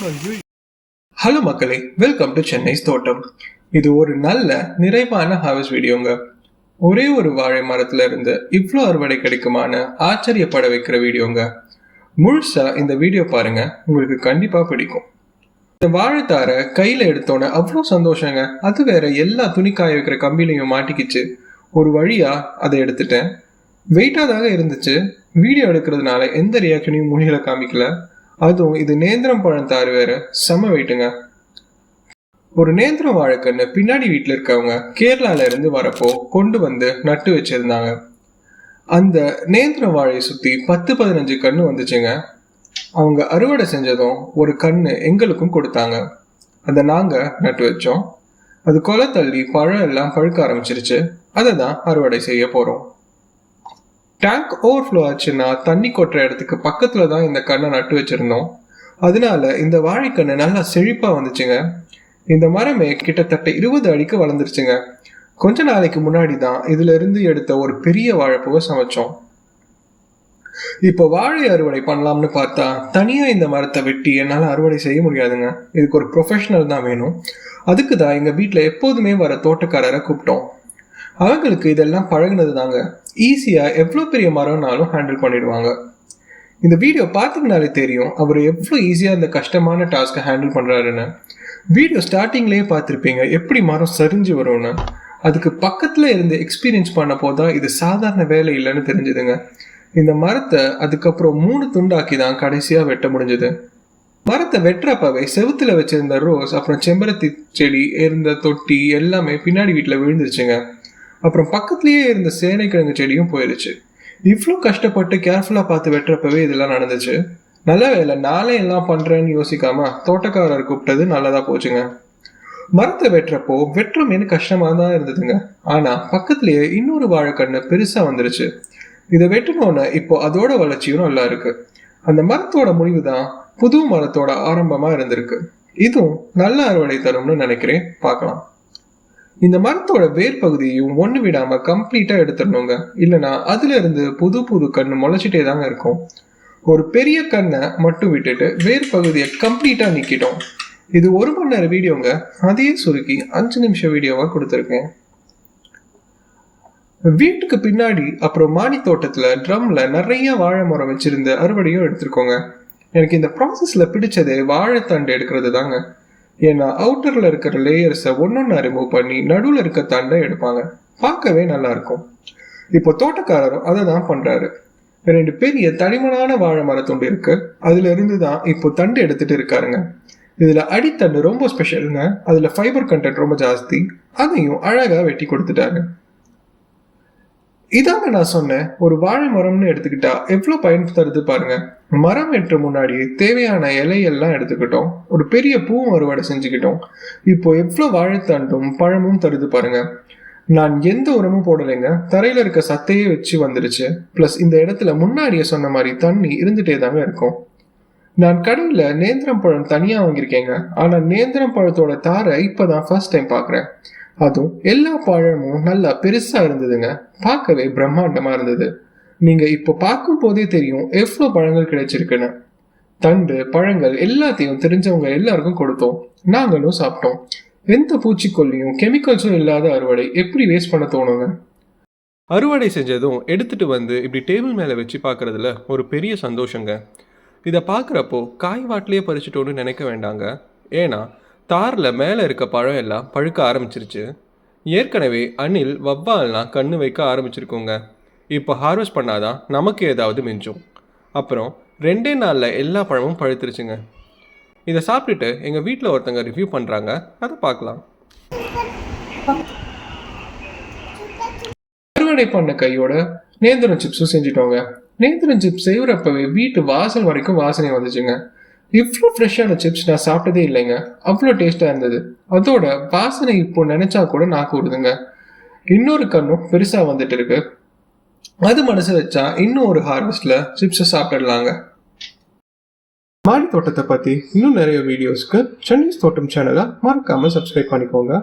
Hello மக்களே, welcome to Chennai's தோட்டம். இது ஒரு நல்ல நிறைவான ஹார்வெஸ்ட் வீடியோங்க. ஒரே ஒரு வாழை மரத்துல இருந்து இவ்வளோ அறுவடை கிடைக்குமான ஆச்சரியப்பட வைக்கிற வீடியோங்க. முழுசா இந்த வீடியோ பாருங்க, உங்களுக்கு கண்டிப்பா பிடிக்கும். இந்த வாழைத்தாரை கையில எடுத்தோன்னே அவ்வளோ சந்தோஷங்க. அது வேற எல்லா துணி காய வைக்கிற கம்பிலையும் மாட்டிக்கிச்சு. ஒரு வழியா அதை எடுத்துட்டேன். வெயிட்டாக தாங்க இருந்துச்சு. வீடியோ எடுக்கிறதுனால எந்த ரியாக்ஷனையும் மூலிகளை காமிக்கல. அதுவும் இது நேந்திரம் பழம் தாறு வேற, செம வெயிட்டுங்க. ஒரு நேந்திரம் வாழைக்கண்ணு பின்னாடி வீட்டில் இருக்கவங்க கேரளால இருந்து வரப்போ கொண்டு வந்து நட்டு வச்சிருந்தாங்க. அந்த நேந்திரம் வாழையை சுத்தி 10-15 கண்ணு வந்துச்சுங்க. அவங்க அறுவடை செஞ்சதும் ஒரு கண்ணு எங்களுக்கும் கொடுத்தாங்க. அதை நாங்க நட்டு வச்சோம். அது கொலை தள்ளி பழம் எல்லாம் பழுக்க ஆரம்பிச்சிருச்சு. அதை தான் அறுவடை செய்ய போறோம். டேங்க் ஓவர்ஃப்ளோ ஆச்சுன்னா தண்ணி கொட்டுற இடத்துக்கு பக்கத்துல தான் இந்த கண்ணை நட்டு வச்சிருந்தோம். அதனால இந்த வாழைக்கண்ணு நல்லா செழிப்பா வந்துச்சுங்க. இந்த மரமே கிட்டத்தட்ட 20 அடிக்கு வளர்ந்துருச்சுங்க. கொஞ்ச நாளைக்கு முன்னாடி தான் இதுல இருந்து எடுத்த ஒரு பெரிய வாழைப்பூவை சமைச்சோம். இப்போ வாழை அறுவடை பண்ணலாம்னு பார்த்தா தனியா இந்த மரத்தை வெட்டி என்னால் அறுவடை செய்ய முடியாதுங்க. இதுக்கு ஒரு ப்ரொஃபஷனல் தான் வேணும். அதுக்கு தான் எங்க வீட்டில் எப்போதுமே வர தோட்டக்காரரை கூப்பிட்டோம். அவங்களுக்கு இதெல்லாம் பழகினது தாங்க. ஈஸியா எவ்வளோ பெரிய மரம்னாலும் ஹேண்டில் பண்ணிடுவாங்க. இந்த வீடியோ பார்த்தீங்கனாலே தெரியும் அவர் எவ்வளோ ஈஸியாக இந்த கஷ்டமான டாஸ்க்கை ஹேண்டில் பண்ணுறாருன்னு. வீடியோ ஸ்டார்டிங்லேயே பார்த்துருப்பீங்க எப்படி மரம் சரிஞ்சு வரும்னு. அதுக்கு பக்கத்தில் இருந்து எக்ஸ்பீரியன்ஸ் பண்ண போதான் இது சாதாரண வேலை இல்லைன்னு தெரிஞ்சுதுங்க. இந்த மரத்தை அதுக்கப்புறம் 3 துண்டாக்கி தான் கடைசியாக வெட்ட முடிஞ்சது. மரத்தை வெட்டுறப்பவே செவுத்துல வச்சிருந்த ரோஸ் அப்புறம் செம்பருத்தி செடி இருந்த தொட்டி எல்லாமே பின்னாடி வீட்டில் விழுந்துருச்சுங்க. அப்புறம் பக்கத்துலேயே இருந்த சேனைக்கிழங்கு செடியும் போயிடுச்சு. இவ்வளோ கஷ்டப்பட்டு கேர்ஃபுல்லாக பார்த்து வெட்டுறப்பவே இதெல்லாம் நடந்துச்சு. நல்ல வேலை நாளே எல்லாம் பண்ணுறேன்னு யோசிக்காம தோட்டக்காரர் கூப்பிட்டது நல்லதாக போச்சுங்க. மரத்தை வெட்டுறப்போ வெட்டுறமேனு கஷ்டமாக தான் இருந்ததுங்க. ஆனால் பக்கத்துலேயே இன்னொரு வாழைக்கண்ணு பெருசாக வந்துருச்சு. இதை வெட்டணுன்னு இப்போ அதோட வளர்ச்சியும் நல்லா இருக்கு. அந்த மரத்தோட முடிவு தான் புது மரத்தோட ஆரம்பமாக இருந்திருக்கு. இதுவும் நல்ல அறுவடை தரும்னு நினைக்கிறேன். பார்க்கலாம். இந்த மரத்தோட வேர் பகுதியையும் ஒன்று விடாம கம்ப்ளீட்டா எடுத்துடணுங்க. இல்லைன்னா அதுல இருந்து புது கண்ணு முளைச்சிட்டே தாங்க இருக்கும். ஒரு பெரிய கண்ணை மட்டும் விட்டுட்டு வேர் பகுதியை கம்ப்ளீட்டா நீக்கிட்டோம். இது 1 மணி நேரம் வீடியோங்க. அதையே சுருக்கி 5 நிமிஷம் வீடியோவா கொடுத்துருக்கேன். வீட்டுக்கு பின்னாடி அப்புறம் மாடி தோட்டத்துல ட்ரம்ல நிறைய வாழை மரம் வச்சிருந்த அறுவடையும் எடுத்திருக்கோங்க. எனக்கு இந்த ப்ராசஸ்ல பிடிச்சதே வாழைத்தண்டு எடுக்கிறது தாங்க. ஏன்னா அவுட்டர்ல இருக்கிற லேயர்ஸை ஒன்னொன்னா ரிமூவ் பண்ணி நடுவில் இருக்க தண்டை எடுப்பாங்க. பார்க்கவே நல்லா இருக்கும். இப்போ தோட்டக்காரரும் அதை தான் பண்றாரு. 2 பெரிய தடிமனான வாழை மரத்துண்டு இருக்கு. அதுல இருந்து தான் இப்போ தண்டு எடுத்துட்டு இருக்காருங்க. இதுல அடித்தண்டு ரொம்ப ஸ்பெஷலுங்க. அதுல ஃபைபர் கண்டென்ட் ரொம்ப ஜாஸ்தி. அதையும் அழகா வெட்டி கொடுத்துட்டாரு. இதாங்க நான் சொன்னேன், ஒரு வாழை மரம்னு எடுத்துக்கிட்டா எவ்வளோ பயன் தருது பாருங்க. மரம் வெற்ற முன்னாடி தேவையான இலையெல்லாம் எடுத்துக்கிட்டோம். ஒரு பெரிய பூவும் அறுவடை செஞ்சுக்கிட்டோம். இப்போ எவ்வளோ வாழைத்தண்டும் பழமும் தருது பாருங்க. நான் எந்த உரமும் போடலைங்க. தரையில இருக்க சத்தையே வச்சு வந்துருச்சு. பிளஸ் இந்த இடத்துல முன்னாடியே சொன்ன மாதிரி தண்ணி இருந்துட்டே தாங்க இருக்கும். நான் கடையில் நேந்திரம் பழம் தனியா வாங்கியிருக்கேங்க. ஆனா நேந்திரம் பழத்தோட தாரை இப்பதான் ஃபர்ஸ்ட் டைம் பாக்குறேன். அதுவும் எல்லா பழமும் நல்லா பெருசா இருந்ததுங்க. பார்க்கவே பிரம்மாண்டமா இருந்தது. நீங்க இப்போ பார்க்கும் போதே தெரியும் எவ்வளோ பழங்கள் கிடைச்சிருக்குன்னு. தண்டு பழங்கள் எல்லாத்தையும் தெரிஞ்சவங்க எல்லாருக்கும் கொடுத்தோம். நாங்களும் சாப்பிட்டோம். எந்த பூச்சிக்கொல்லியும் கெமிக்கல்ஸும் இல்லாத அறுவடை எப்படி வேஸ்ட் பண்ண தோணுங்க. அறுவடை செஞ்சதும் எடுத்துட்டு வந்து இப்படி டேபிள் மேலே வச்சு பார்க்கறதுல ஒரு பெரிய சந்தோஷங்க. இதை பார்க்குறப்போ காய் வாட்டிலேயே பறிச்சிட்டோன்னு நினைக்க வேண்டாங்க. ஏன்னா தாரில் மேலே இருக்க பழம் எல்லாம் பழுக்க ஆரம்பிச்சிருச்சு. ஏற்கனவே அணில் வவ்வால்லாம் கண்ணு வைக்க ஆரம்பிச்சிருக்கோங்க. இப்போ ஹார்வெஸ்ட் பண்ணாதான் நமக்கு ஏதாவது மிஞ்சும். அப்புறம் 2 நாளில் எல்லா பழமும் பழுத்துருச்சுங்க. இதை சாப்பிட்டுட்டு எங்கள் வீட்டில் ஒருத்தங்க ரிவ்யூ பண்ணுறாங்க. அதை பார்க்கலாம். அறுவடை பண்ண கையோட நேந்திரம் சிப்ஸும் செஞ்சுட்டோங்க. நேந்திரம் சிப்ஸ் செய்யறப்பவே வீட்டு வாசல் வரைக்கும் வாசனை வந்துச்சுங்க. இவ்வளோ ஃப்ரெஷ்ஷான சிப்ஸ் நான் சாப்பிட்டதே இல்லைங்க. அவ்வளோ டேஸ்டாக இருந்தது. அதோட வாசனை இப்போ நினைச்சா கூட நாக்கு விடுதுங்க. இன்னொரு கண்ணும் பெருசாக வந்துட்டு இருக்கு. அது மனசு வச்சா இன்னும் ஒரு ஹார்வெஸ்ட்ல சிப்ஸை சாப்பிடலாங்க. மாடி தோட்டத்தை பற்றி இன்னும் நிறைய வீடியோஸ்க்கு சென்னைஸ் தோட்டம் சேனலை மறக்காமல் சப்ஸ்கிரைப் பண்ணிக்கோங்க.